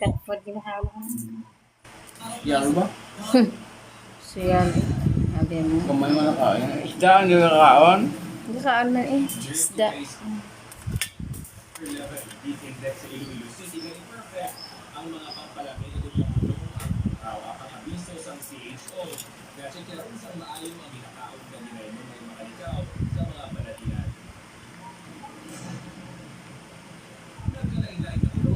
Cat food ginahalo ko. Yan ba? So yan. Sabi mo. Kamay mo na kain. Isda ang gagakaon. Hindi saan man eh. Isda. ang mga pampalamig ng mga apahabiso sa CHO. Kasi kaya rin sa maayong ang ginakaon ka nila yung mga makalikaw sa mga palatinan. Nagkalain-lain na ito.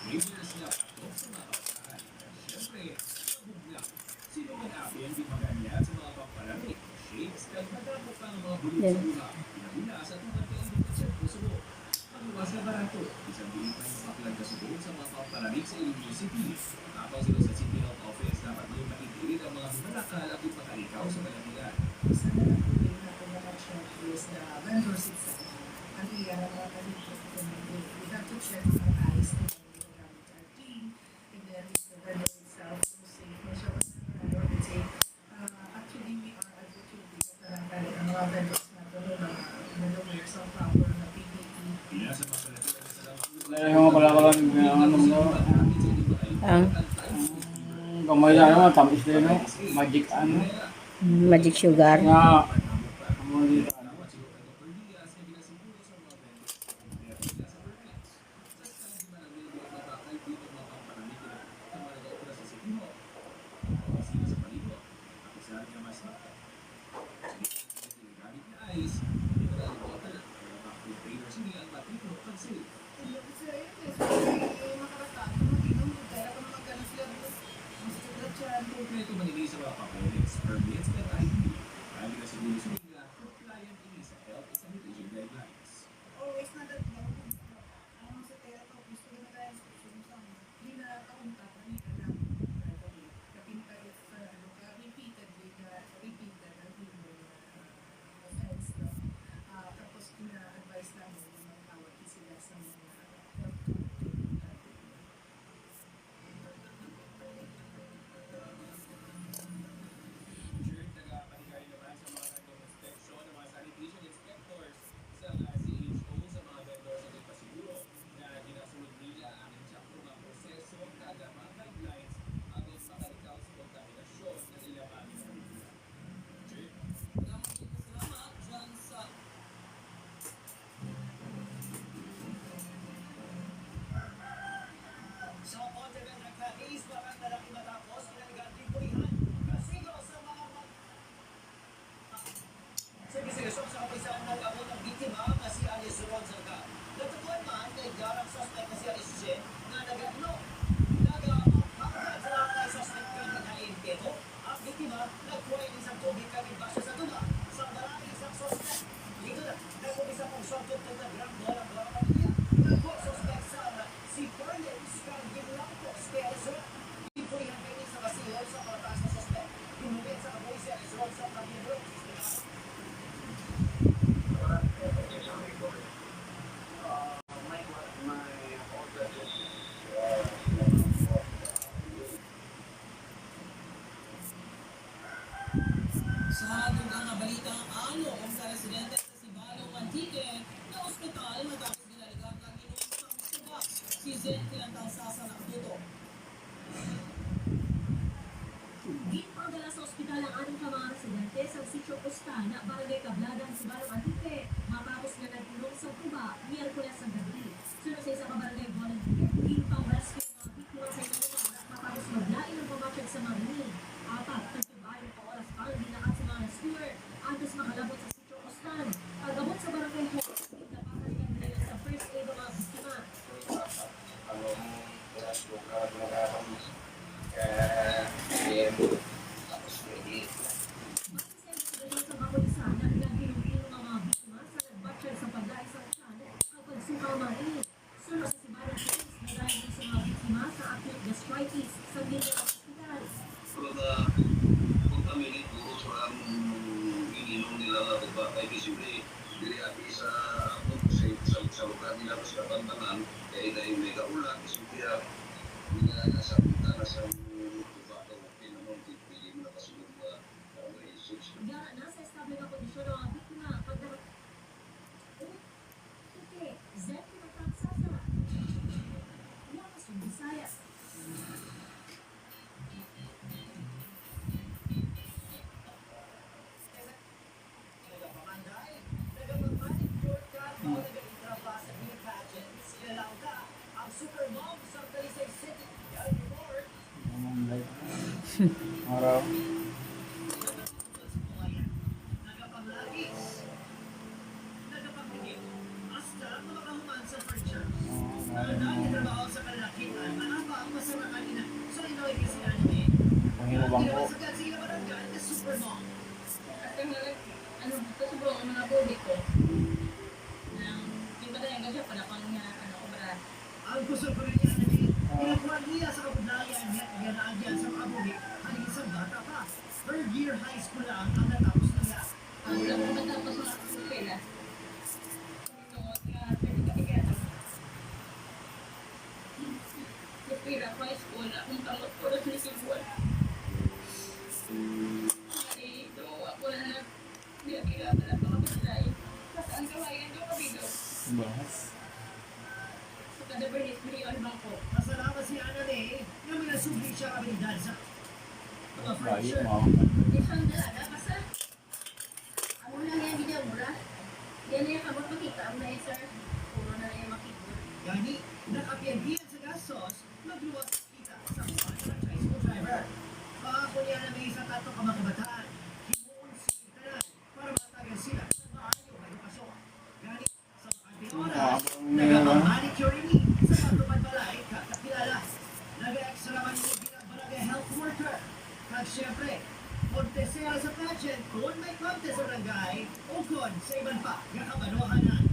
Readers na ito sa mga kasahan. Siyempre, mabugla. Sino man apin di maganya sa mga pampalamig, shakes, at matapos pa ang mga bulong sa luna. Pinaguna sa tungan ka ang sa puso mo. Ang luwas na barato, isang biling pa yung maklag ka subukan sa mga pampalamig sa Iloilo City. Habang sila sa City Health Office, dapat nyo makikilig ang mga manakal at ipakalikaw sa Malatilan. Sa natin na pinaka-check is the vendors itself. Ang iya ng mga kalito. We have to check our eyes to gamit our team. And then the vendor itself to say, actually we are advocating ang mga vendors na ito wear some proper na PPE. Sa Malatilan sa Dahil yung kalakalan Ang kamay na naman, tamis din no? Magic ano? magic sugar. Na, kamay dito ano? Kompleto manili sa mga papeles, permits, at ID. Marami na siguro sa mga compliant ini sa health and sanitation guidelines. Always na that ang sa tera ko gusto na tayo sa susunod. Hindi na kaunta pa ni alam. Kapinta if repeatedly offense no. Tapos na-advise namin na magtawag sila sa mga Tagapaligay naman sa mga inspeksyon ng mga sanitation inspectors sa CHO sa mga vendors at ipasiguro na ginasunod nila ang eksakto mga proseso kada mga guidelines habang makalikaw sa kontaminasyon ng ilang mga ginagawa. Salamat dyan sa sa Pontevedra Nagkakis, parang nalaki matapos kinaliganting pulihan. Kasigaw sa mga sa investigasyon sa kapisaan ng abot ng biktima na si Alice Ronzaga. Natutuan man na igarang suspect na si Alice J na nag-ano. Nag-hanggang sa mga suspect ka na impero. Ang biktima nagkuha ng isang tubig kami basa sa tuba. Sa marami isang suspect. Dito na, nagkumisa pong suspect na gram dola ang mga pamilya. Nagkuha suspect sa si Perlins Cargilacos kay Alice Ron. Ipulihan kayo sa kasiyaw sa pataas na suspect. Pinugit sa kaboy si Alice Ron sa Cargilacos. Sa dugang na balitang ano kung sa residente sa Sibalong Antique na ospital matapos ginaligang ang inuusang suga si Zen Kilantang Sasa Nakatuto. Ginpadala sa ospital ang anong ka mga residente sa Sitio Costana, Barangay Cabladan, Sibalong Antique matapos na nagulong sa tuba Miyerkules ang gabi. Sunod sa isang kabarangay volunteer, ginpang rescue ng mga biktima sa inanungan at matapos maglain ng pamachag sa marinig. Apat, nagtubayan pa oras pa ang dinaat sa mga rescuer antes makalabot sa Sitio Costan. Pag-abot sa barangay hall, napakaligan nila sa first aid ng mga biktima. Base sa kapulisan na pinagpilong-pilong ang mga biktima sa nagbatsyag sa pagdaisang tiyan ang pagsuka marinig. Sunod sa Sibalong Police na dahil sa mga biktima sa acute gastritis sa General Hospital. Kung kami puro sa ininom nila na diba, ay visible, dili ati sa lugar nila sa kabantanan, kaya dahil may kaulan, isipya, nasa diba, kaya naman, pili mo na kasunod na Gara na sa estable na kondisyon ng mga biktima pagdarat. Okay, Zen Kilantang Sasa. Lakas Visayas. Nagapamanday, nagapag-manicure ka, o nag-intrapa sa beauty pageants, kilalaw ka, ang super mom sa Talisay City. Yan report. Araw. Nagapaglagis, nagapagligid, hasta makahuman sa furniture. Dahil trabaho sa kalakihan, mahabang masarakan ina. So, inoy kasi anime. Panghinabang ko. Sa sila barangay na super mom. Kasi nga, ano, ito sobrang ang mga body ko. Yung ba tayo gadya pala pang obra. Ang gusto ko rin yan anime, pinakuha niya sa kabudayan niya at ganaan niya sa mga buhi, ang isang bata pa. Third year high school lang ang natapos nila. Ang lang matapos mga kapila. Ito, pwede ka Kapila, high school, akong kamot ko rin si Buwan. Ito, ako na nagkira pala mga kapilay. Kasi ang kawayan ko kabido. Bahas. So, kada bernis, miliyon bangko. Masalamat si Anime na may nasubli siya habilidad sa mga Bayo, furniture. mga. Isang dalaga, basta. Ano lang yan, video mo ra? Yan na yung kabot makita. Ang na sir, puro na yung makita. Yani, nakapiyagian sa gastos, magluwag kita sa mga franchise mo driver. Pangako niya na may isang tato ka mga kabataan. Himuon si Tanan para matagal sila sa maayong edukasyon. Yani, sa mga oras, nagapang-manicure ni sa patupad balay kakakilala. Nag-extra man yung barangay health worker. At syempre, kontesera sa pageant kung may contest sa barangay o kung sa iban pa, nakabanohanan.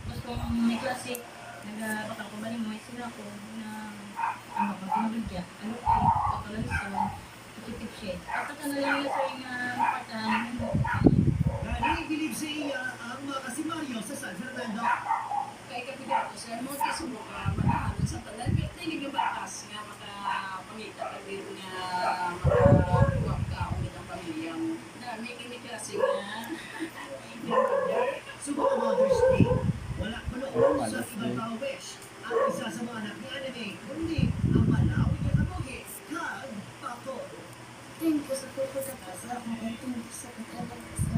Gusto kong may klase, nagpatang ko ba ni Moy sila ko na ano pag pinagudya, ano ko, kapalanson, positive shade. Kapag na lang yung sir nga patahan mo. Gani, bilib sa iya ang mga kasimaryo sa San Fernando. Kay kapila ko sir, mo ti subok manahan sa tanan kay tay nga batas nga makapangita ka din nga makakuha ka ulit ang pamilya mo. Dami kini klase nga. Subok ang Mother's Day. Wala ko noon sa ibang tao wish. Ang isa sa mga anak ni Anime, kundi ang Malawi na kabuhi, kag Paco. Thank you sa puto sa kasa, thank you sa katalag sa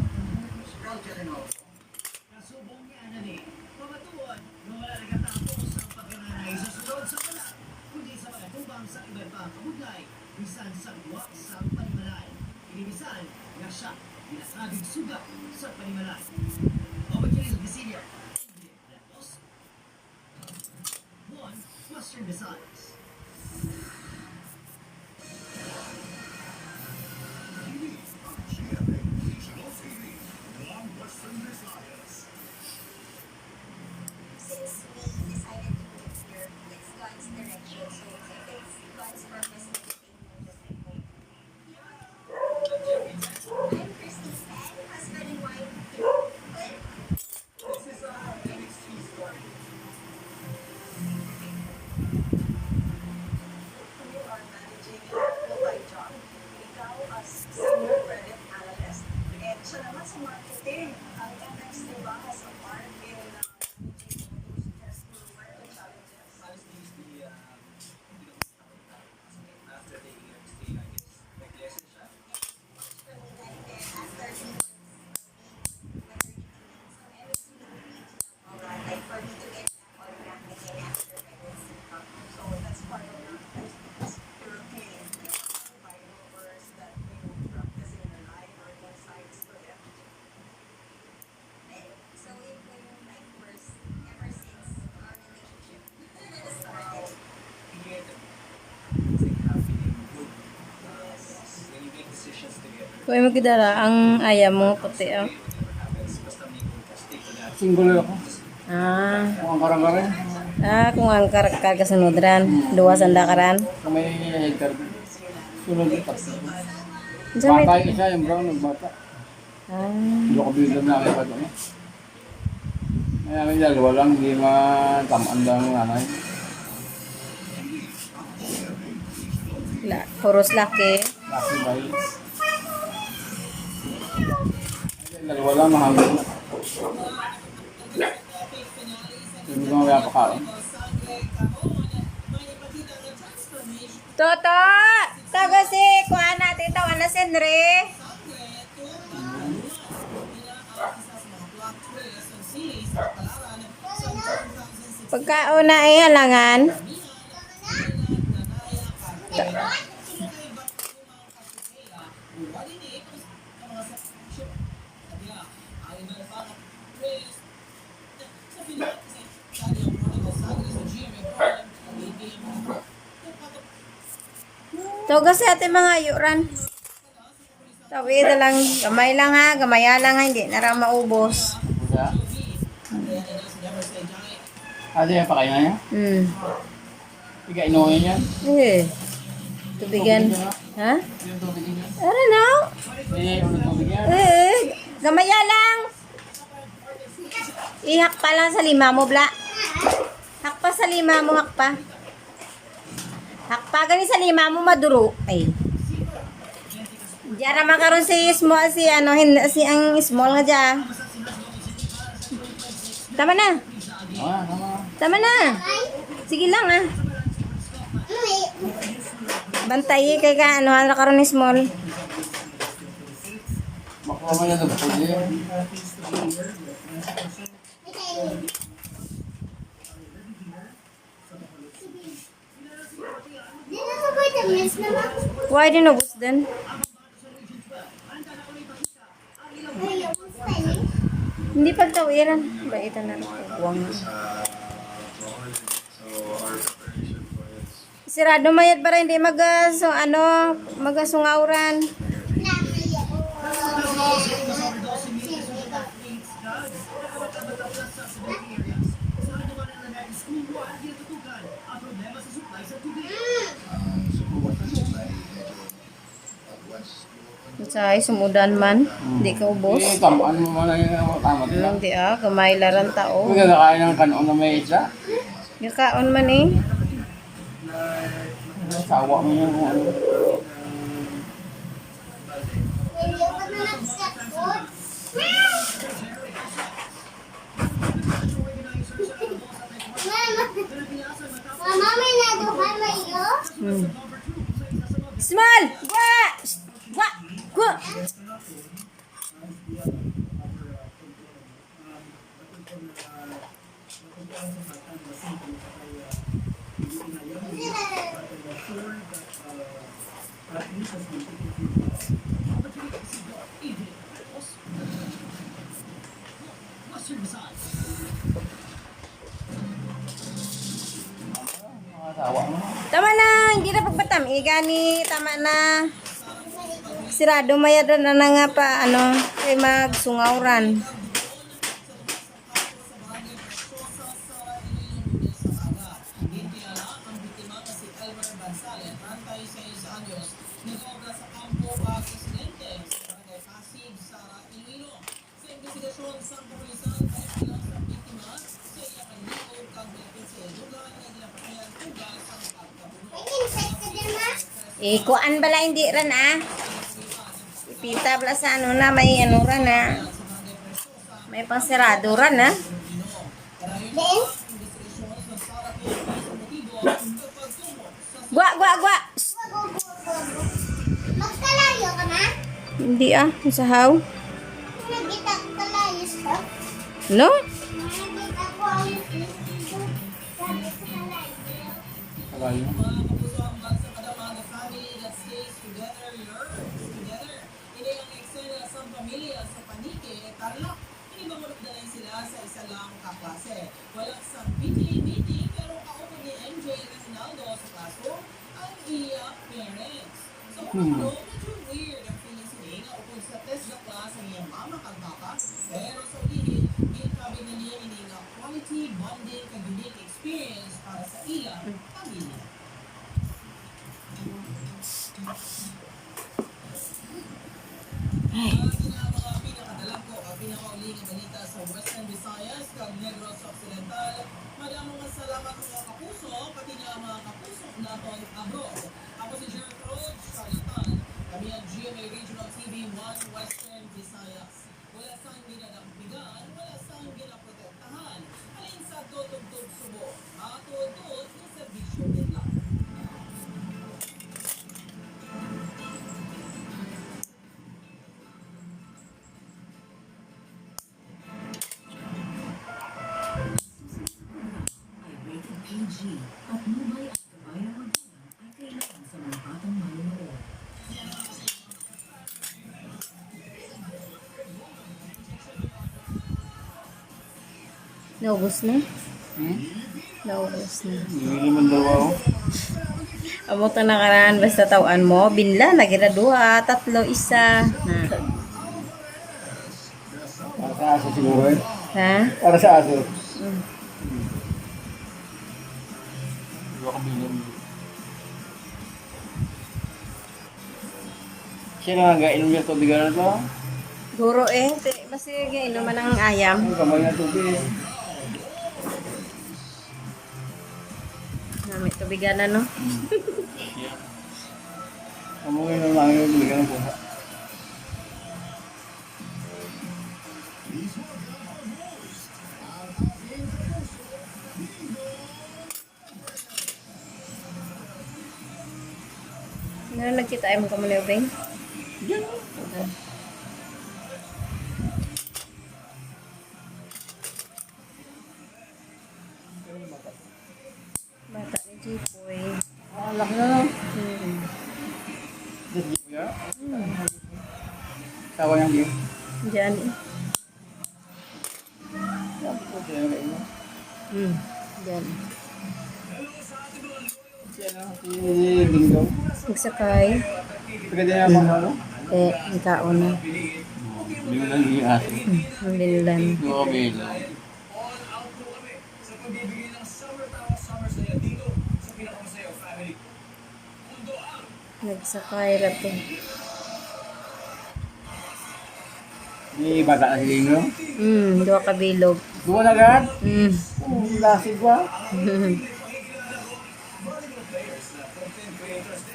Kasubong ni Anime, pamatuon na wala nagatapos ang pagkananay sa sunod sa wala, kundi sa mga tubang sa iba't pang kabudlay, bisan sa luwa sa panimalay. Inibisan nga siya, binasabing sugat sa panimalay. Overkill Visilio. One, Western Visayas. Since we decided to move here, it's God's direction, so it's God's purpose to stay here. I'm Christy's dad, husband and wife. This is a NXT story. You are managing a full-time job. Ikaw as senior credit analyst. And siya naman sa marketing. Ang MX diba has a part in managing those test to work with challenges. Honestly, it's the after taking your stay, I guess, nag-lesson siya. For me, like there, after 3 months, whether you so everything alright, like for me to get back on track again after pregnancy. So that's part of your European Bibles that you practice in your life or insights to them. So it will like first ever since our relationship started. It's like having good when you make decisions together. Kuya mo kidara, ang aya mo puti oh. Whatever happens, basta may stick to that. Single ako. Ah, Ang karang-karang. kung ang karga sunodran, duwa sandakaran. Kung may header. Sunod yung tatlo. Diyan may... Bata yung isa, yung brown, nagbata. Ah, Hindi ko bilang na ako doon. Kaya may dalawa lang, hindi matamaan daw ng nanay. puros laki. Laki bayi. Dalawa lang, mahangin na. Hindi ko mawaya pa kaon. Toto! Taga si kuha natin tawa na Senre. Pagkauna ay halangan. Toga sa ating mga yuran. Tawid lang, gamay lang ha, gamaya lang ha, hindi na rin maubos. Pusa. Ano yan pa kayo na yan? Ika inuhin yan? Eh, tubigan. Ha? Yung tubig niya? I don't know. Yung tubig yan? Gamaya lang. Ihak pa lang sa lima mo, Bla. Hakpa sa lima mo, hakpa. Hakpa gani sa lima mo, maduro. Ay. Diyan naman karon si small, si ang small nga dyan. Tama na. Tama na. Sige lang ah. Bantay kay ka ano karon ni small. Makuha na ito. Why din ubos din? Hindi pagtawiran. Baitan na lang. Buwang. Sirado mayat para hindi magasungawran. Say sumudan man, di ka ubos. Eh, tamaan mo man yung tamat lang. Hindi gamay laran tao. Kung kakain ng kanon na may isa, Gakaon man eh. sawa mo yung ano. Mama, may naduhan mo iyo? Small! Gwa! Gwa! Gwa! Sawa mo. Tama na, hindi na pagbatam. Gani, tama na. Sirado mayad na nga pa, kay magsungawran. Kuan bala hindi ran Ipita bala sa na, may ran May pangsirado ran Ben? Gwa, gwa, gwa! Magkalayo ka na? Hindi masahaw. Nagkita ko kalayo ka? No? Nagkita ko ang sabi sa kalayo. Kakain mo. Walang meeting pero kaupo ni MJ Reginaldo sa kaso ang iya parents. So medyo weird ang feeling sila nga upod sa test na class ang iyang mama kag papa pero sa ulihin ginabi na niya ini nga quality bonding kag unique experience para sa iya pamilya. Mga pinakadalako ang pinakauling balita sa Western Visayas kag Negros Occidental. Madamong nga salamat mga kapuso, pati nga mga kapuso naton abroad. Ako si Jerry Cruz, Charlatan. Kami ang GMA Regional TV 1 Western Visayas. Wala sang ginadampigan, wala sang ginaprotektahan. Alin sa tutugtog subo, atudod ng serbisyo nila. Naubos na? Hmm? Naubos na. Hindi naman daw ako. Amo to nakaraan basta tawan mo, binla, nagira 2, 3, 1. Para sa aso siguro eh. Ha? Para sa aso. Mm. Hindi ako bilang. Siya na nag-inom yung tubig na to. Guro mas inuman ng ayam. Ang kamay na tubig. May tubigan na, no? Kamu inom lang yung tubig ng pusa. Ano nagkita ay mo ka muna, Beng? Bata ni Jipoy. Ah, laki na lang. Just give ya. Sawa niyang give. Diyan. Siya na kayo. Diyan. Siya na. Si Bingo. Magsakay. Pagkada niya pang ano? Ang kaon na. Hindi mo lang yung aso. Ang bililan. Hindi ako bilo. Sa pagbibigay ng summer tawa, summer saya dito sa pinakamasayang family. Mundo ang Nagsakay rato. Hindi bata na si Bingo. 2 kabilog. Duwa na agad? Mm. Lasig ba?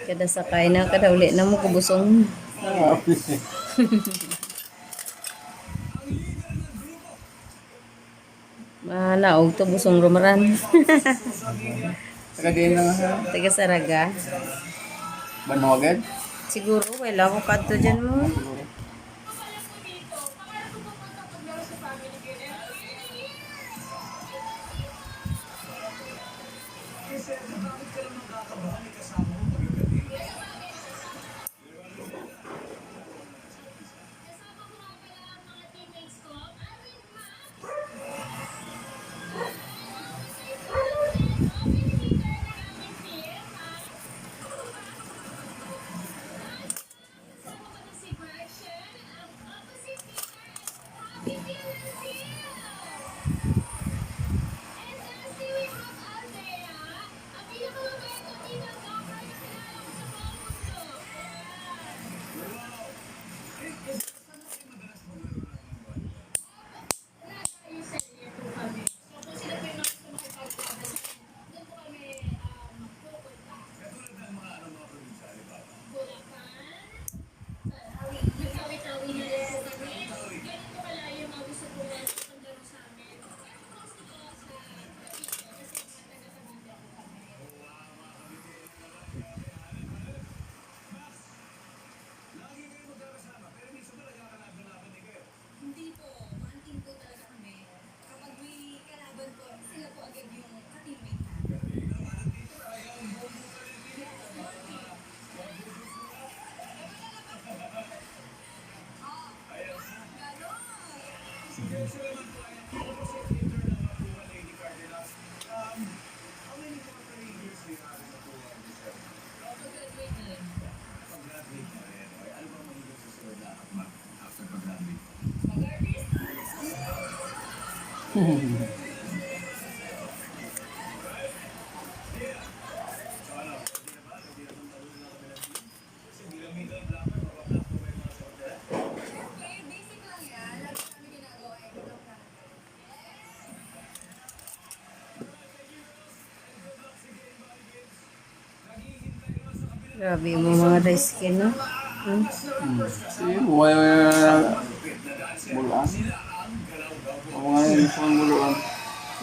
Kada sakay na, kada uli na mo kubusong. Ah, Naog to busong rumaran. Pagkada niya naman siya. Taga Saraga. Banong agad? Siguro, wala ko kadto dyan mo. Hindi po, one-team po talaga kami. Kapag may kalaban po, sila po agad yung ka-teammate natin. Very basic lang yan. Lagi kami ginagawa eh. Grabe mo mga rescue, no? Si buhay bulaan. O mga yun sa bulaan.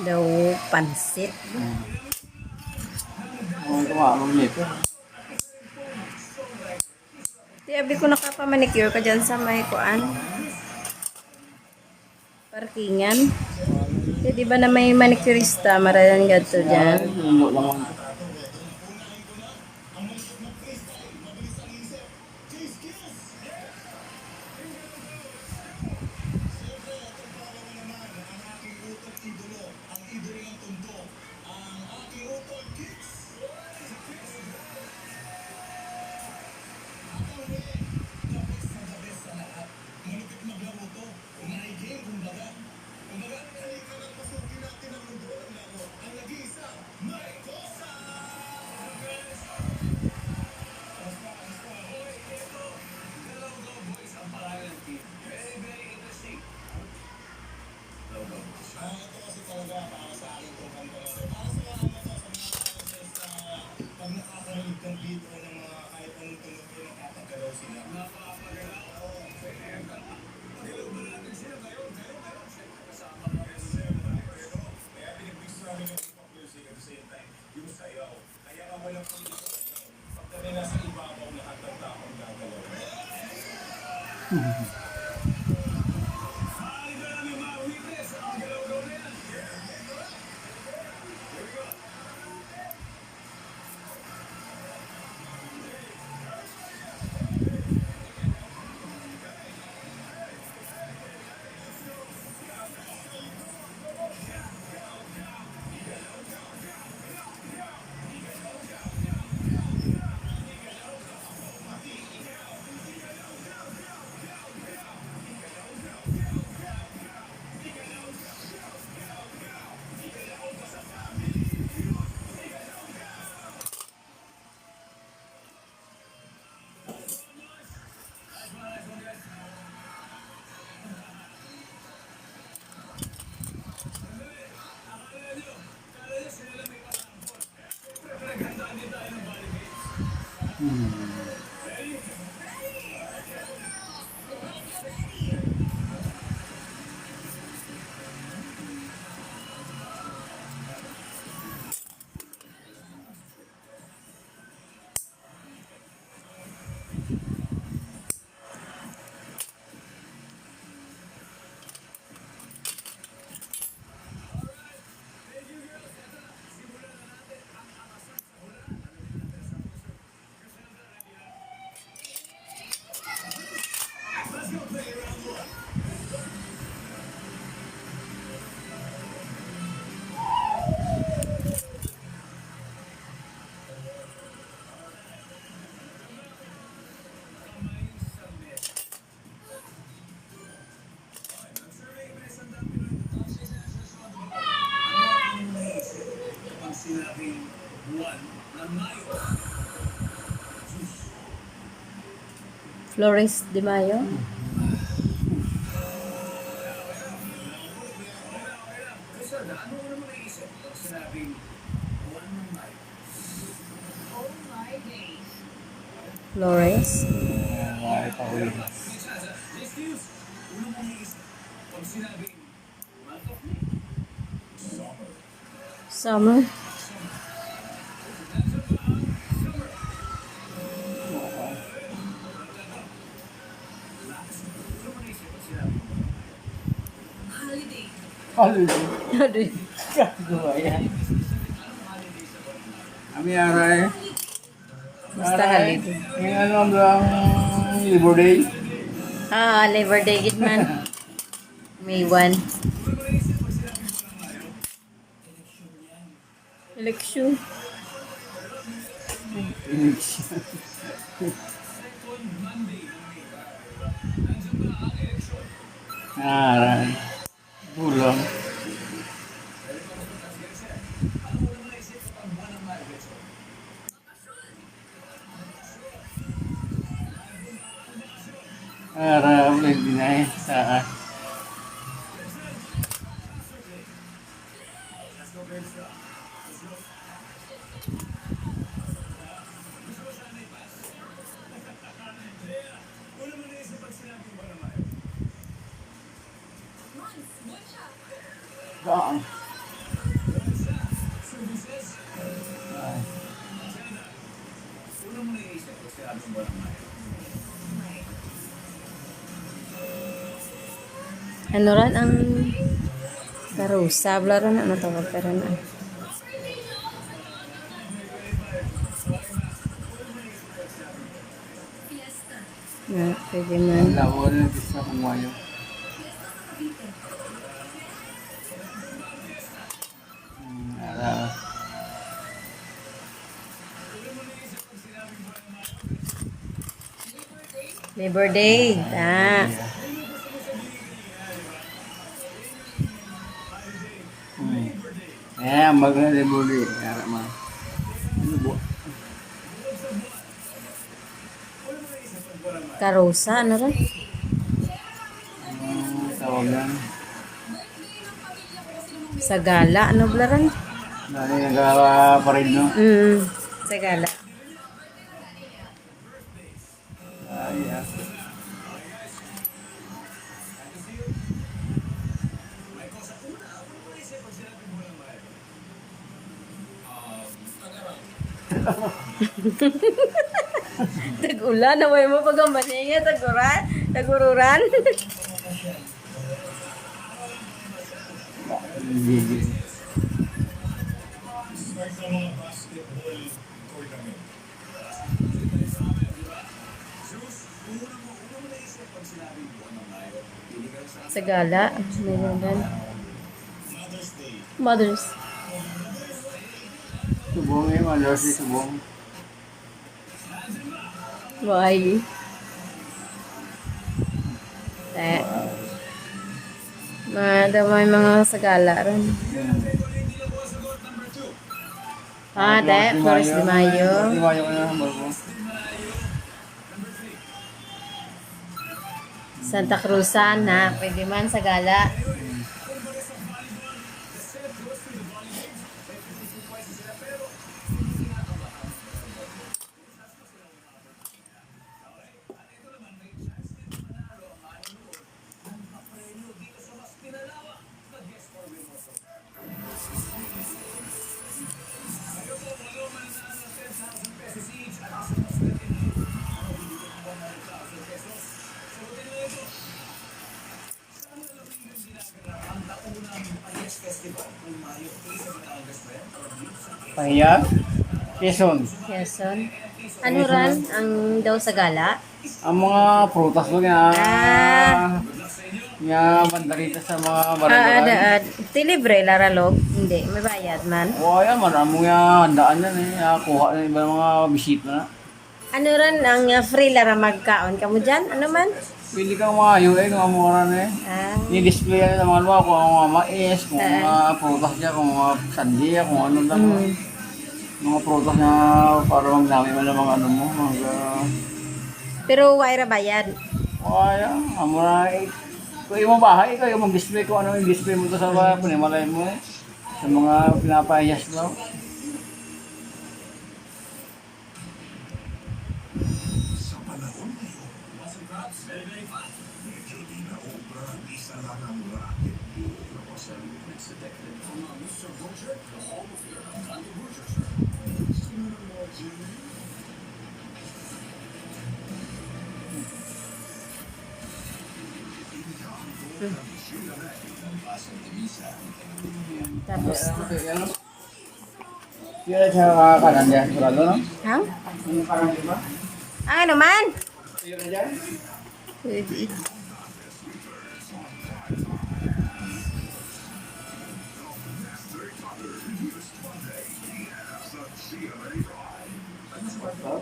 Daw pansit. Mga kumamang nito. Tiyabi ko nakapamanicure ka dyan sa may kuan. Parkingan. Di ba na may manicurista? Marayan gato dyan. Hindi lang ang Flores de Mayo. Flores. Ay, pahuli. Summer. Holiday. Gaya. Kami aray. Basta holiday. Yung ano ang Labor Day. Labor Day gid man. May 1. Election. Aray. Bulong. Aray, ulit din ay saan. Daan. Ano ran ang karusa? Wala ran na natawag ka ran. Pwede man. Lawal na gusto kong wayo. Araw. Labor Day. Mag-Labor Day. Araw man. Ano po? Karusa, ano ran? Tawag yan. Sa gala, ano ba ran? Dahil nagkakaparid, no? Sa gala. Ay, ah. Tag-ulan, naway mo pag ang maninga, tagururan. Gigil. Sa gala, meron din. Mothers. Subong eh, malas si subong. Why? Madamay mga sagala rin. Flores de Mayo. Flores de Mayo ka na, Marco. Santa Cruzan, na pwede man sagala. Pahiya? Quezon. Quezon. Ano ran ang daw sagala? Ang mga prutas ko nga, nga bandarita sa mga barangay. Tilibre, laralog? Hindi, may bayad man. O ayan, maraming nga handaan yan eh. Kuha na iba mga bisita na. Ano ran ang free lara magkaon ka mo dyan? Ano man? Pili kang mga yun mga mura na eh. I-display yan sa mga luwa kung ang mga mais, kung mga prutas niya, kung mga sandiya, kung ano lang. Mga prutas na para magdami man ng mga ano mo. Pero waira bayad. O ayan, mura eh. Kung yung bahay, ikaw yung mag-display kung ano yung display mo ito sa bahay, panimalay mo eh. Sa mga pinapahiyas lang. Tapos, Kira sa kanan dyan, sigurado no? ha? Yung kanan di ba? Ano man? Kira dyan? Pwede.